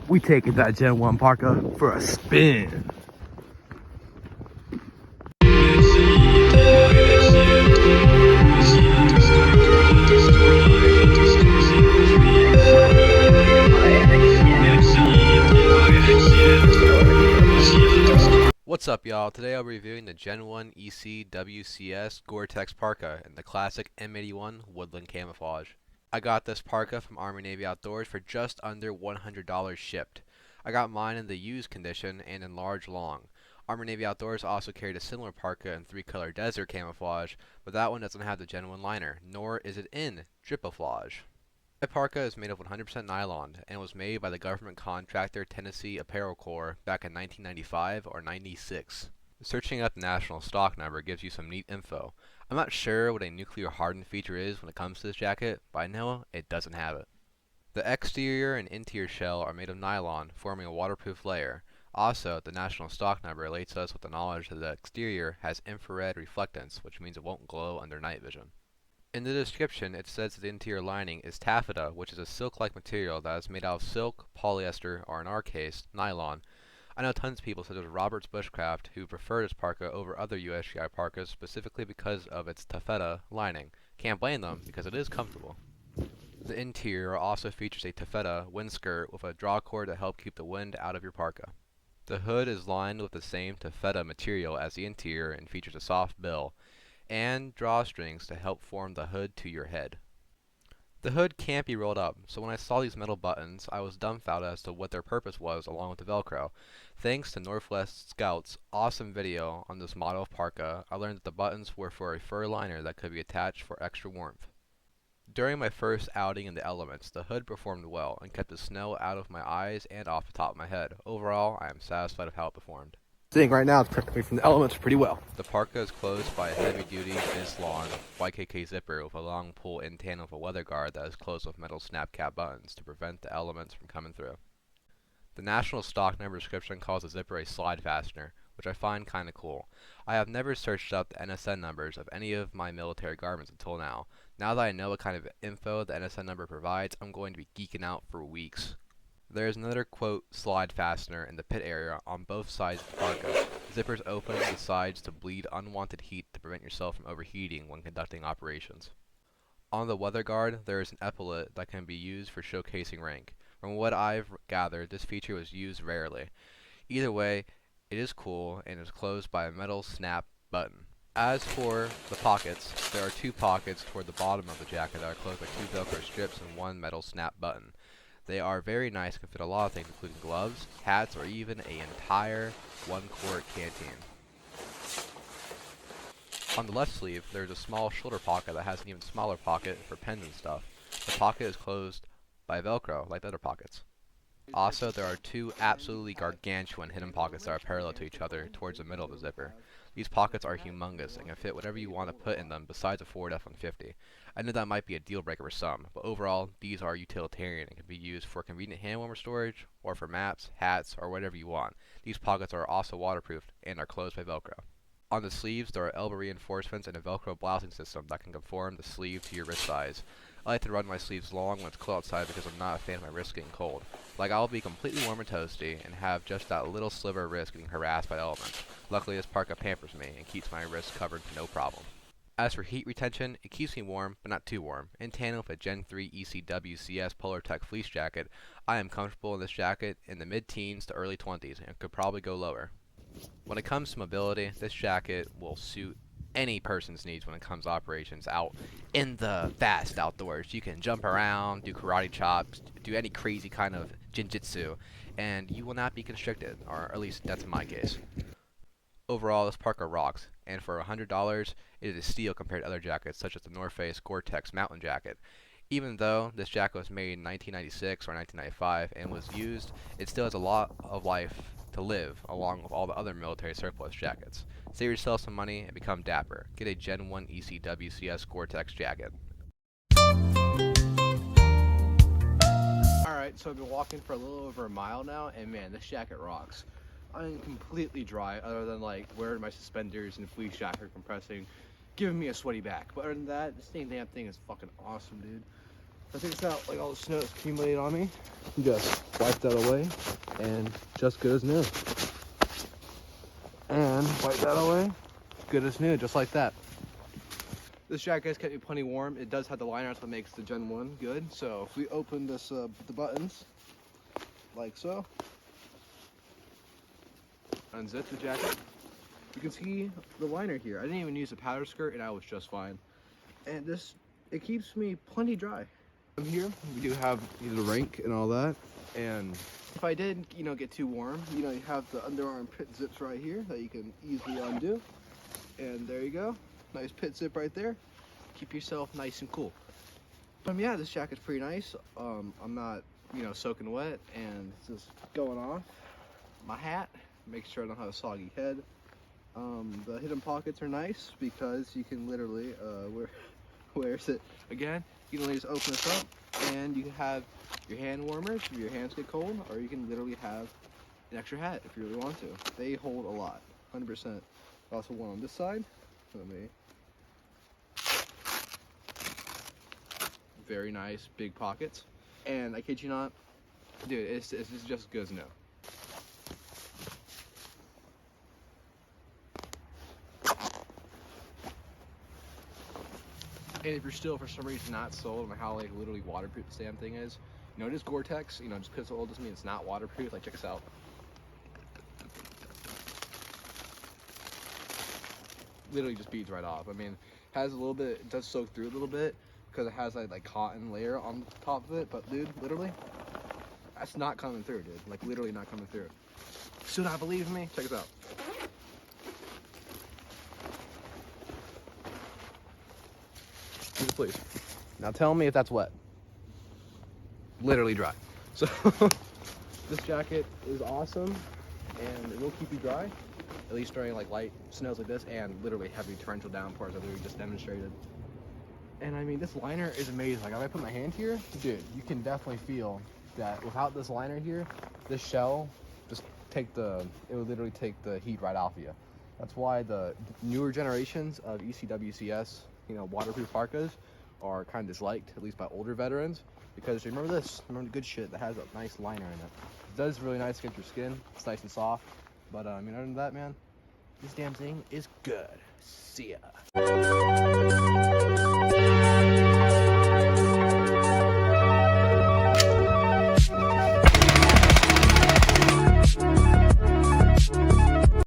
we taking that Gen 1 Parka for a spin. What's up, y'all? Today I'll be reviewing the Gen 1 ECWCS Gore-Tex Parka in the classic M81 Woodland camouflage. I got this parka from Army Navy Outdoors for just under $100 shipped. I got mine in the used condition and in large long. Army Navy Outdoors also carried a similar parka in 3-color desert camouflage, but that one doesn't have the Gen 1 liner, nor is it in drippaflage. My parka is made of 100% nylon and was made by the government contractor Tennessee Apparel Corps back in 1995 or 96. Searching up the national stock number gives you some neat info. I'm not sure what a nuclear hardened feature is when it comes to this jacket, but I know it doesn't have it. The exterior and interior shell are made of nylon, forming a waterproof layer. Also, the national stock number relates us with the knowledge that the exterior has infrared reflectance, which means it won't glow under night vision. In the description, it says that the interior lining is taffeta, which is a silk-like material that is made out of silk, polyester, or in our case, nylon. I know tons of people such as Robert's Bushcraft who prefer this parka over other USGI parkas specifically because of its taffeta lining. Can't blame them because it is comfortable. The interior also features a taffeta windskirt with a drawcord to help keep the wind out of your parka. The hood is lined with the same taffeta material as the interior and features a soft bill and drawstrings to help form the hood to your head. The hood can't be rolled up, so when I saw these metal buttons, I was dumbfounded as to what their purpose was along with the Velcro. Thanks to Northwest Scout's awesome video on this model of parka, I learned that the buttons were for a fur liner that could be attached for extra warmth. During my first outing in the elements, the hood performed well and kept the snow out of my eyes and off the top of my head. Overall, I am satisfied with how it performed. Seeing right now, it's protecting me from the elements pretty well. The parka is closed by a heavy-duty Xleepy YKK zipper with a long pull in tandem with a weather guard that is closed with metal snap cap buttons to prevent the elements from coming through. The national stock number description calls the zipper a slide fastener, which I find kinda cool. I have never searched up the NSN numbers of any of my military garments until now. Now that I know what kind of info the NSN number provides, I'm going to be geeking out for weeks. There is another, quote, slide fastener in the pit area on both sides of the parka. Zippers open the sides to bleed unwanted heat to prevent yourself from overheating when conducting operations. On the weather guard, there is an epaulet that can be used for showcasing rank. From what I've gathered, this feature was used rarely. Either way, it is cool and is closed by a metal snap button. As for the pockets, there are 2 pockets toward the bottom of the jacket that are closed by 2 Velcro strips and 1 metal snap button. They are very nice and can fit a lot of things, including gloves, hats, or even an entire 1-quart canteen. On the left sleeve, there is a small shoulder pocket that has an even smaller pocket for pens and stuff. The pocket is closed by Velcro, like the other pockets. Also, there are 2 absolutely gargantuan hidden pockets that are parallel to each other towards the middle of the zipper. These pockets are humongous and can fit whatever you want to put in them besides a Ford F-150. I know that might be a deal breaker for some, but overall, these are utilitarian and can be used for convenient hand warmer storage, or for maps, hats, or whatever you want. These pockets are also waterproof and are closed by Velcro. On the sleeves, there are elbow reinforcements and a Velcro blousing system that can conform the sleeve to your wrist size. I like to run my sleeves long when it's cold outside because I'm not a fan of my wrists getting cold. Like, I'll be completely warm and toasty and have just that little sliver of wrist getting harassed by the elements. Luckily, this parka pampers me and keeps my wrists covered no problem. As for heat retention, it keeps me warm, but not too warm. In tandem with a Gen 3 ECWCS Polar Tech fleece jacket, I am comfortable in this jacket in the mid-teens to early 20s and could probably go lower. When it comes to mobility, this jacket will suit any person's needs when it comes to operations out in the vast outdoors. You can jump around, do karate chops, do any crazy kind of jinjitsu, and you will not be constricted, or at least that's my case. Overall, this parka rocks, and for $100, it is a steal compared to other jackets such as the North Face Gore-Tex Mountain Jacket. Even though this jacket was made in 1996 or 1995 and was used, it still has a lot of life to live along with all the other military surplus jackets. Save yourself some money and become dapper. Get a Gen 1 ECWCS Gore-Tex jacket. Alright, so I've been walking for a little over a mile now, and man, this jacket rocks. I'm completely dry, other than like wearing my suspenders and fleece jacket compressing, giving me a sweaty back. But other than that, this damn thing is fucking awesome, dude. I think it's out, like all the snow is accumulated on me. Just wipe that away, and just good as new. And wipe that away, good as new, just like that. This jacket has kept me plenty warm. It does have the liner, so it makes the Gen 1 good. So if we open this, the buttons, like so, unzip the jacket, you can see the liner here. I didn't even use a powder skirt, and I was just fine. And this, it keeps me plenty dry. Here we do have the rink and all that, and if I did, you know, get too warm, you know, you have the underarm pit zips right here that you can easily undo, and there you go, nice pit zip right there. Keep yourself nice and cool. Yeah, this jacket's pretty nice. I'm not, you know, soaking wet, and it's just going off. My hat, make sure I don't have a soggy head. The hidden pockets are nice because you can literally where's it again? You can just open this up, and you can have your hand warmers if your hands get cold, or you can literally have an extra hat if you really want to. They hold a lot, 100%. Also one on this side. Let me. Very nice, big pockets, and I kid you not, dude, it's just good as new. And if you're still, for some reason, not sold on how like literally waterproof this damn thing is, you know, it is Gore-Tex. You know, just because it's old doesn't mean it's not waterproof. Like, check this out. Literally just beads right off. I mean, has a little bit, it does soak through a little bit because it has like cotton layer on the top of it. But dude, literally, that's not coming through, dude. Like literally not coming through. Still not believe me? Check this out. Please. Now tell me if that's wet. Literally dry. So this jacket is awesome, and it will keep you dry, at least during like light snows like this and literally heavy torrential downpours that we just demonstrated. And I mean, this liner is amazing. Like if I put my hand here, dude, you can definitely feel that without this liner here, this shell just it would literally take the heat right off of you. That's why the newer generations of ECWCS, you know, waterproof parkas are kind of disliked, at least by older veterans, because remember this, remember the good shit that has a nice liner in it. It does really nice against your skin. It's nice and soft. But I mean, other than that, man, this damn thing is good. See ya.